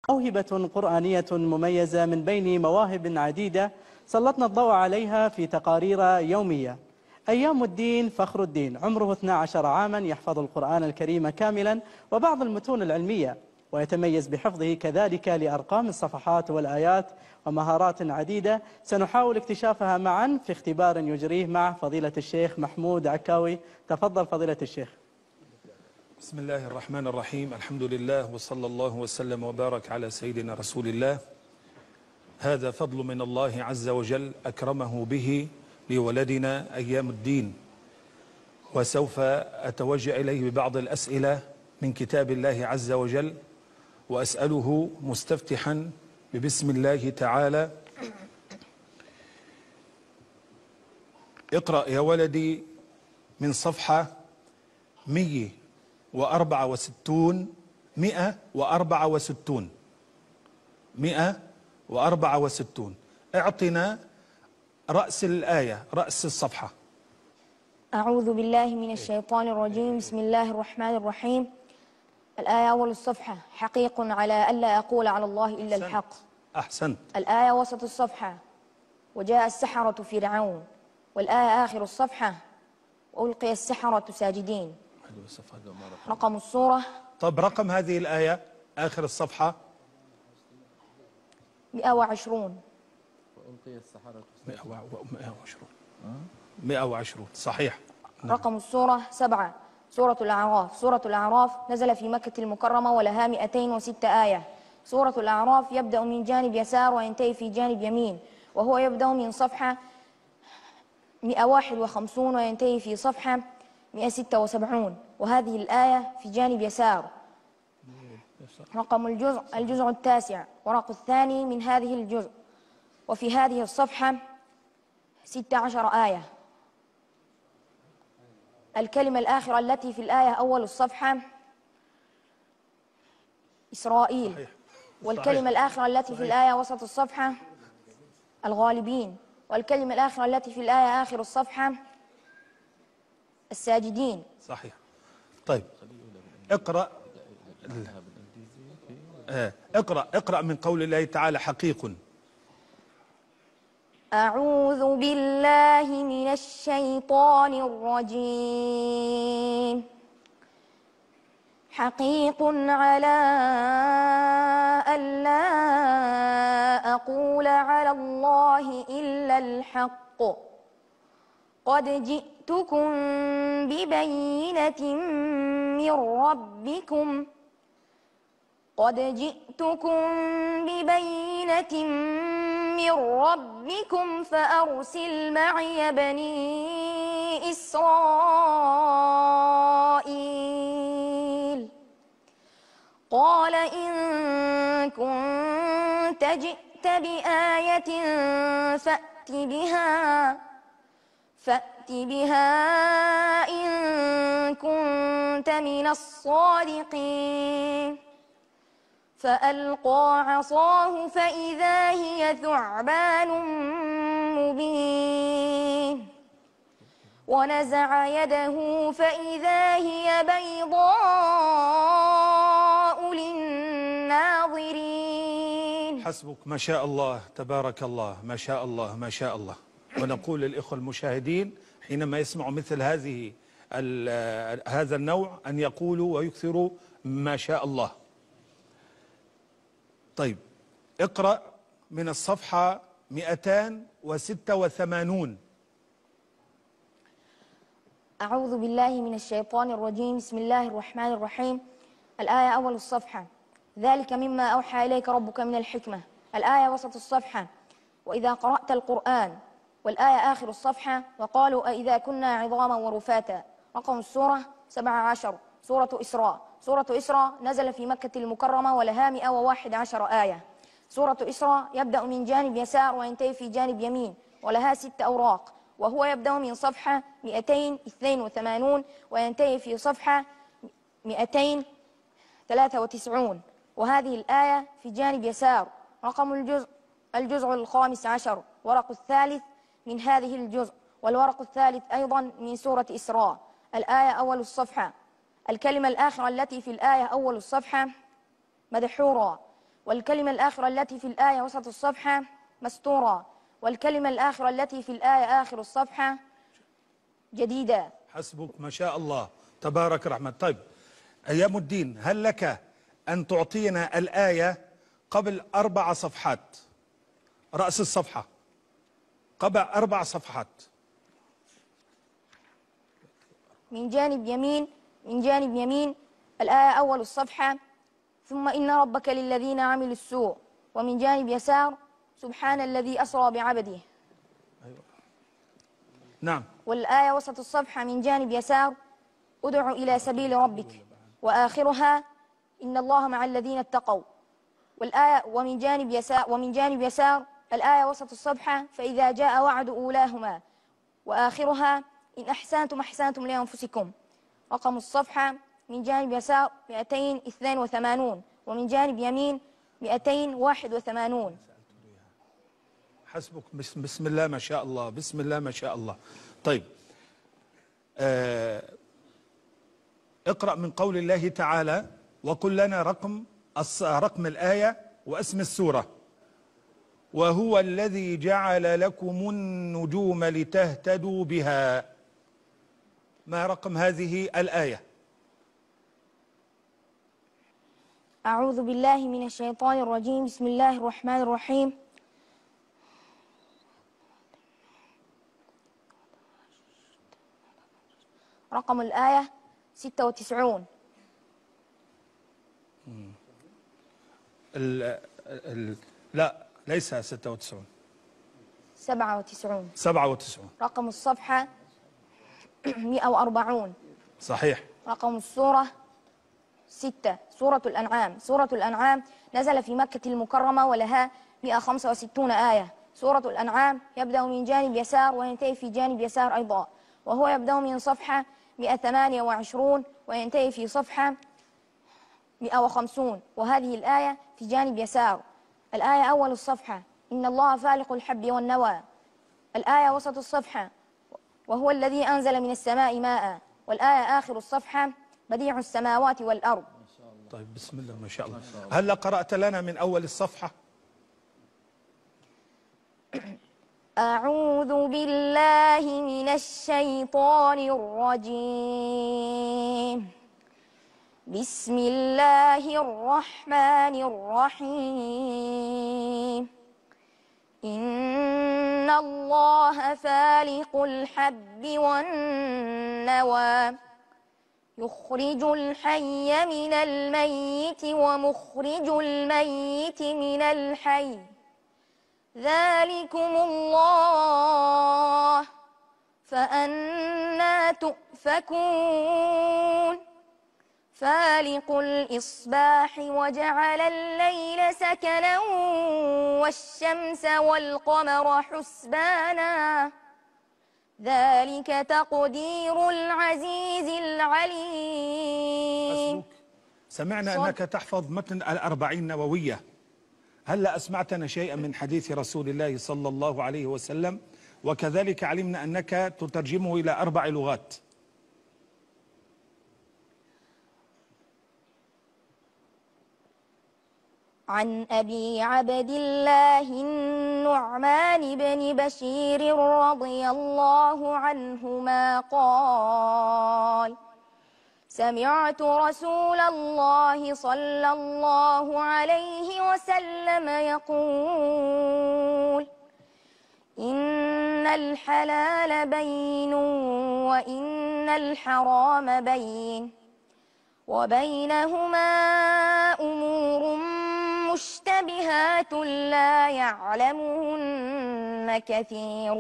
موهبة قرآنية مميزة من بين مواهب عديدة سلطنا الضوء عليها في تقارير يومية. أيام الدين فخر الدين عمره 12 عاما، يحفظ القرآن الكريم كاملا وبعض المتون العلمية، ويتميز بحفظه كذلك لأرقام الصفحات والآيات ومهارات عديدة سنحاول اكتشافها معا في اختبار يجريه مع فضيلة الشيخ محمود عكاوي. تفضل فضيلة الشيخ. بسم الله الرحمن الرحيم. الحمد لله وصلى الله وسلم وبارك على سيدنا رسول الله. هذا فضل من الله عز وجل أكرمه به لولدنا أيام الدين، وسوف أتوجه إليه ببعض الأسئلة من كتاب الله عز وجل، وأسأله مستفتحا ببسم الله تعالى. اقرأ يا ولدي من صفحة 164 164. اعطنا رأس الآية، رأس الصفحة. أعوذ بالله من الشيطان الرجيم. بسم الله الرحمن الرحيم. الآية أول الصفحة: حقيق على ألا أقول على الله إلا الحق. أحسنت. الآية وسط الصفحة: وجاء السحرة فرعون. والآية آخر الصفحة: وألقي السحرة ساجدين. رقم السورة. طب رقم هذه الآية آخر الصفحة 120. وألقي السحرة 120 صحيح. رقم السورة 7. سورة الأعراف. سورة الأعراف نزل في مكة المكرمة ولها 206 آية. سورة الأعراف يبدأ من جانب يسار وينتهي في جانب يمين، وهو يبدأ من صفحة 151 وينتهي في صفحة 176، وهذه الآية في جانب يسار. رقم الجزء التاسع، ورق الثاني من هذه الجزء، وفي هذه الصفحة 16 آية. الكلمة الآخرة التي في الآية أول الصفحة إسرائيل. صحيح. والكلمة الآخرة التي في الآية وسط الصفحة الغالبين. والكلمة الآخرة التي في الآية آخر الصفحة الساجدين. صحيح. طيب اقرأ اقرأ من قول الله تعالى حقيق. أعوذ بالله من الشيطان الرجيم. حقيق على ألا أقول على الله إلا الحق. قد جئتكم ببينة من ربكم. فأرسل معي بني إسرائيل. قال إن كنت جئت بآية فأت بها إن كنت من الصادقين. فألقى عصاه فإذا هي ثعبان مبين، ونزع يده فإذا هي بيضاء للناظرين. حسبك، ما شاء الله تبارك الله، ما شاء الله ما شاء الله. ونقول للإخوة المشاهدين حينما يسمعوا مثل هذا النوع أن يقولوا ويكثروا ما شاء الله. طيب اقرأ من الصفحة 286. أعوذ بالله من الشيطان الرجيم. بسم الله الرحمن الرحيم. الآية أول الصفحة: ذلك مما أوحى إليك ربك من الحكمة. الآية وسط الصفحة: وإذا قرأت القرآن. والآية آخر الصفحة: وقالوا أإذا كنا عظاما ورفاتا. رقم السورة 17. سورة إسراء. سورة إسراء نزل في مكة المكرمة ولها 111 آية. سورة إسراء يبدأ من جانب يسار وينتهي في جانب يمين، ولها 6 أوراق، وهو يبدأ من صفحة 282 وينتهي في صفحة 293، وهذه الآية في جانب يسار. رقم الجزء الخامس عشر، ورق الثالث من هذه الجزء، والورق الثالث أيضا من سورة إسراء. الآية أول الصفحة. الكلمة الآخرة التي في الآية أول الصفحة مدحورا، والكلمة الآخرة التي في الآية وسط الصفحة مستورة، والكلمة الآخرة التي في الآية آخر الصفحة جديدة. حسبك ما شاء الله، تبارك الرحمن. طيب أيام الدين، هل لك أن تعطينا الآية قبل 4 صفحات، رأس الصفحة قبل 4 صفحات؟ من جانب يمين الآية أول الصفحة ثم إن ربك للذين عملوا السوء، ومن جانب يسار سبحان الذي أسرى بعبده. نعم. والآية وسط الصفحة من جانب يسار ادع إلى سبيل ربك، وآخرها إن الله مع الذين اتقوا. والآية ومن جانب يسار الآية وسط الصفحة فإذا جاء وعد أولاهما، وآخرها إن أحسنتم أحسنتم لأنفسكم. رقم الصفحة من جانب يسار 282 ومن جانب يمين 281. حسبك. بسم الله ما شاء الله، بسم الله ما شاء الله. طيب اقرأ من قول الله تعالى وقل لنا رقم الآية واسم السورة. وهو الذي جعل لكم النجوم لتهتدوا بها. ما رقم هذه الآية؟ أعوذ بالله من الشيطان الرجيم. بسم الله الرحمن الرحيم. رقم الآية 96. لا ليس 96، 97. 97. رقم الصفحة 140. صحيح. رقم السورة 6. سورة الأنعام. سورة الأنعام نزل في مكة المكرمة ولها 165 آية. سورة الأنعام يبدأ من جانب يسار وينتهي في جانب يسار أيضا، وهو يبدأ من صفحة 128 وينتهي في صفحة 150، وهذه الآية في جانب يسار. الآية أول الصفحة إن الله فالق الحب والنوى. الآية وسط الصفحة وهو الذي أنزل من السماء ماء. والآية آخر الصفحة بديع السماوات والأرض. طيب بسم الله ما شاء الله. هل قرأت لنا من أول الصفحة؟ أعوذ بالله من الشيطان الرجيم. بسم الله الرحمن الرحيم. إن الله فالق الحب والنوى يخرج الحي من الميت ومخرج الميت من الحي ذلكم الله فأنى تؤفكون. فالق الإصباح وجعل الليل سكنا والشمس والقمر حسبانا ذلك تقدير العزيز العليم. سمعنا أنك تحفظ متن 40 نووية، هل أسمعتنا شيئا من حديث رسول الله صلى الله عليه وسلم؟ وكذلك علمنا أنك تترجمه إلى 4 لغات. عن أبي عبد الله النعمان بن بشير رضي الله عنهما قال: سمعت رسول الله صلى الله عليه وسلم يقول: إن الحلال بين وإن الحرام بين وبينهما أمور مشتبهات لا يعلمهن كثير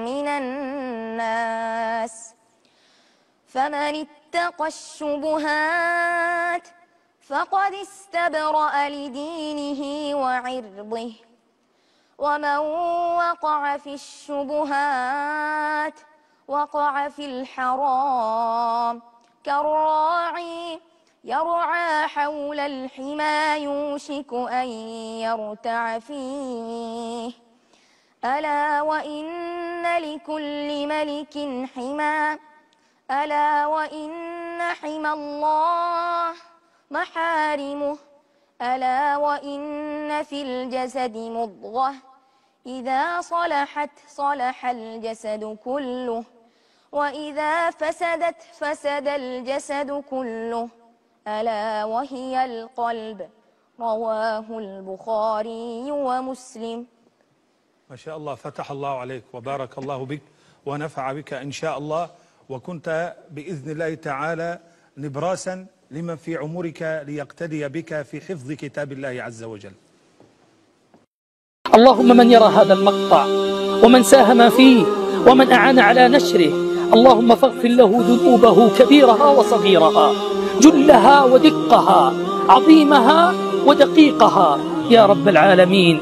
من الناس، فمن اتقى الشبهات فقد استبرأ لدينه وعرضه، ومن وقع في الشبهات وقع في الحرام كالراعي يرعى حول الحمى يوشك أن يرتع فيه. ألا وإن لكل ملك حمى، ألا وإن حمى الله محارمه، ألا وإن في الجسد مضغة إذا صلحت صلح الجسد كله وإذا فسدت فسد الجسد كله ألا وهي القلب رواه البخاري ومسلم. ما شاء الله، فتح الله عليك وبارك الله بك ونفع بك إن شاء الله، وكنت بإذن الله تعالى نبراسا لمن في عمرك ليقتدي بك في حفظ كتاب الله عز وجل. اللهم من يرى هذا المقطع ومن ساهم فيه ومن أعان على نشره، اللهم فاغفر له ذنوبه كبيرها وصغيرها، جلها ودقها، عظيمها ودقيقها يا رب العالمين.